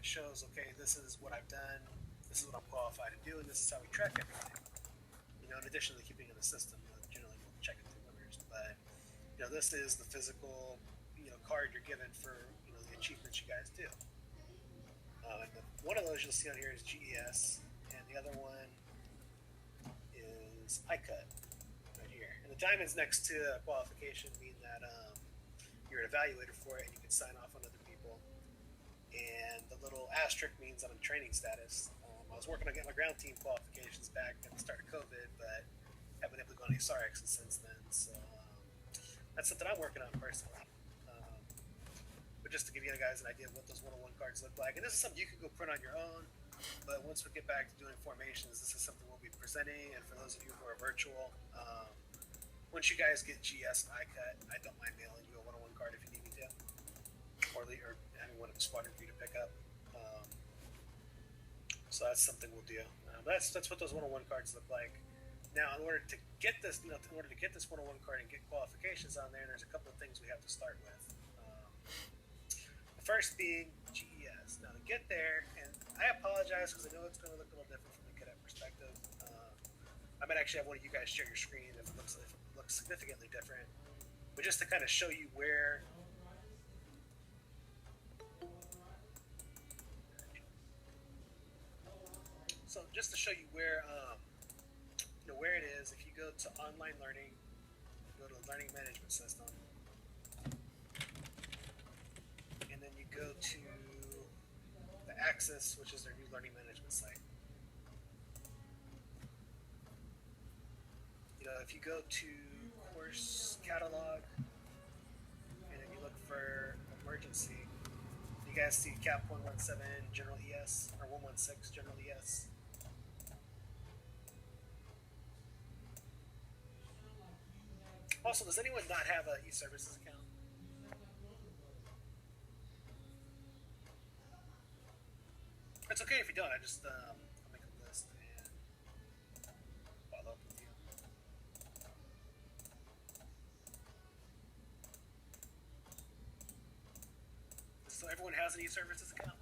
shows, okay, this is what I've done, this is what I'm qualified to do, and this is how we track everything. In addition to keeping in the system, generally we'll check it through winners. But this is the physical, card you're given for the achievements you guys do. And one of those you'll see on here is GES, and the other one is ICUT right here. And the diamonds next to qualification mean that you're an evaluator for it, and you can sign off on other people. And the little asterisk means I'm in training status. I was working on getting my ground team qualifications back at the start of COVID, but haven't been able to go on any SARXs since then. So that's something I'm working on personally. But just to give you guys an idea of what those 101 cards look like, and this is something you can go print on your own. But once we get back to doing formations, this is something we'll be presenting. And for those of you who are virtual, once you guys get GS and ICUT, I don't mind mailing you a 101 card if you need me to, or having one of the squadron for you to pick up. So that's something we'll do. That's what those 101 cards look like. Now, in order to get this, in order to get this 101 card and get qualifications on there, there's a couple of things we have to start with. The first being GES. Now, to get there, and I apologize because I know it's going to look a little different from the cadet perspective. I might actually have one of you guys share your screen if it looks significantly different, but just to kind of show you where. So just to show you where where it is, if you go to online learning, go to the learning management system, and then you go to the Axis, which is their new learning management site. If you go to course catalog, and then you look for emergency, you guys see Cap 117 General ES or 116 General ES. Also, does anyone not have an e-services account? It's okay if you don't. I'll make a list and follow up with you. So everyone has an e-services account?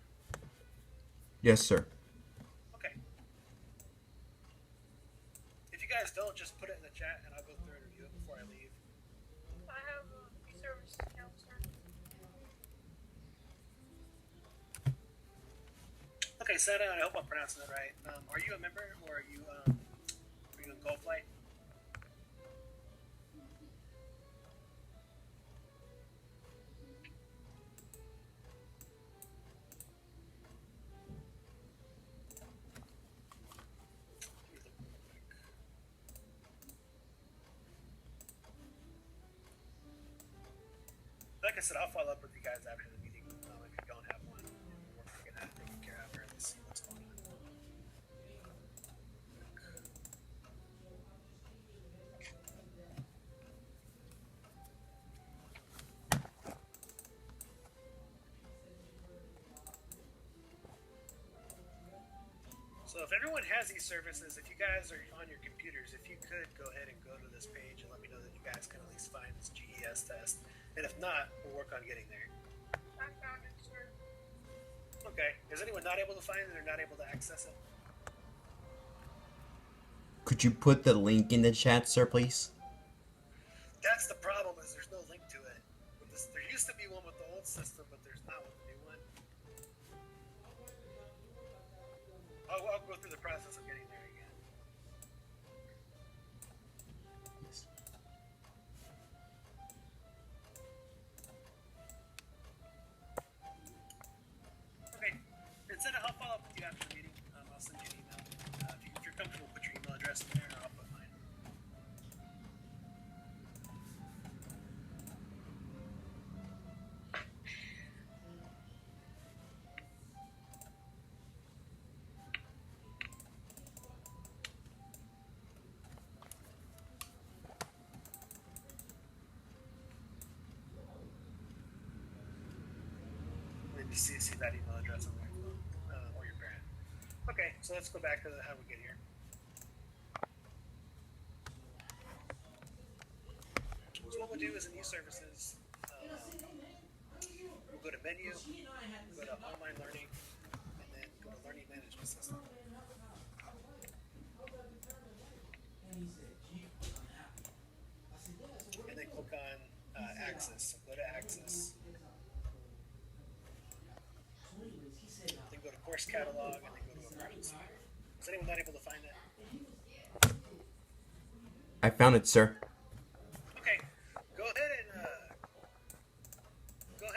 Yes, sir. Okay. If you guys don't, just put it in the chat and I'll go through and review it before I leave. I have a e-services account, sir. Okay, Sada, I hope I'm pronouncing it right. Are you a member, or are you in Gold Flight? Like I said, I'll follow up with you guys after the meeting if you don't have one. We're going to have to take care of it and see what's going on. So if everyone has these services, if you guys are on your computers, if you could go ahead and go to this page and let me know that you guys can at least find this GES test. And if not, we'll work on getting there. I found it, sir. Okay. Is anyone not able to find it or not able to access it? Could you put the link in the chat, sir, please? That's the problem, is there's no link to it. There used to be one with the old system, but there's not with the new one. I'll go through the process of getting there again. Okay, instead I'll follow up with you after the meeting. I'll send you an email. If you're comfortable, put your email address in there, or I'll put mine. Maybe see that email address on there, or your parent. Okay, so let's go back to how we get here. So what we'll do is in e-services, we'll go to menu, we'll go to online learning, Axis. So go to Axis. Then go to course catalog and then go to emergency. Is anyone not able to find that? I found it, sir. Okay, go ahead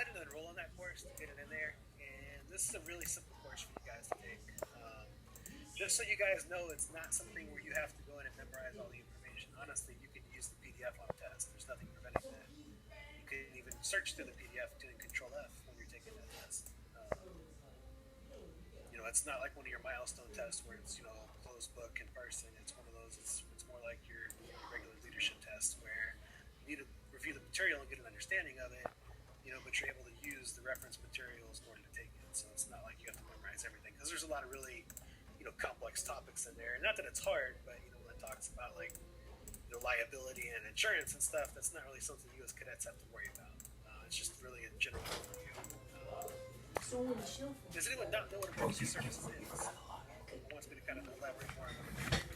and enroll in that course to get it in there. And this is a really simple course for you guys to take. Just so you guys know, it's not something where you have to go in and memorize all the information. Honestly, you can use the PDF on a test. There's nothing preventing that. You can even search through the PDF doing Control F when you're taking that test. It's not like one of your milestone tests where it's closed book in person. It's one of those. It's more like your regular leadership tests where you need to review the material and get an understanding of it. But you're able to use the reference materials in order to take it. So it's not like you have to memorize everything because there's a lot of really complex topics in there. And not that it's hard, but when it talks about like liability and insurance and stuff, that's not really something you as cadets have to worry about. It's just really a general overview. Does anyone not know what emergency services is? Who wants me to kind of elaborate more on it?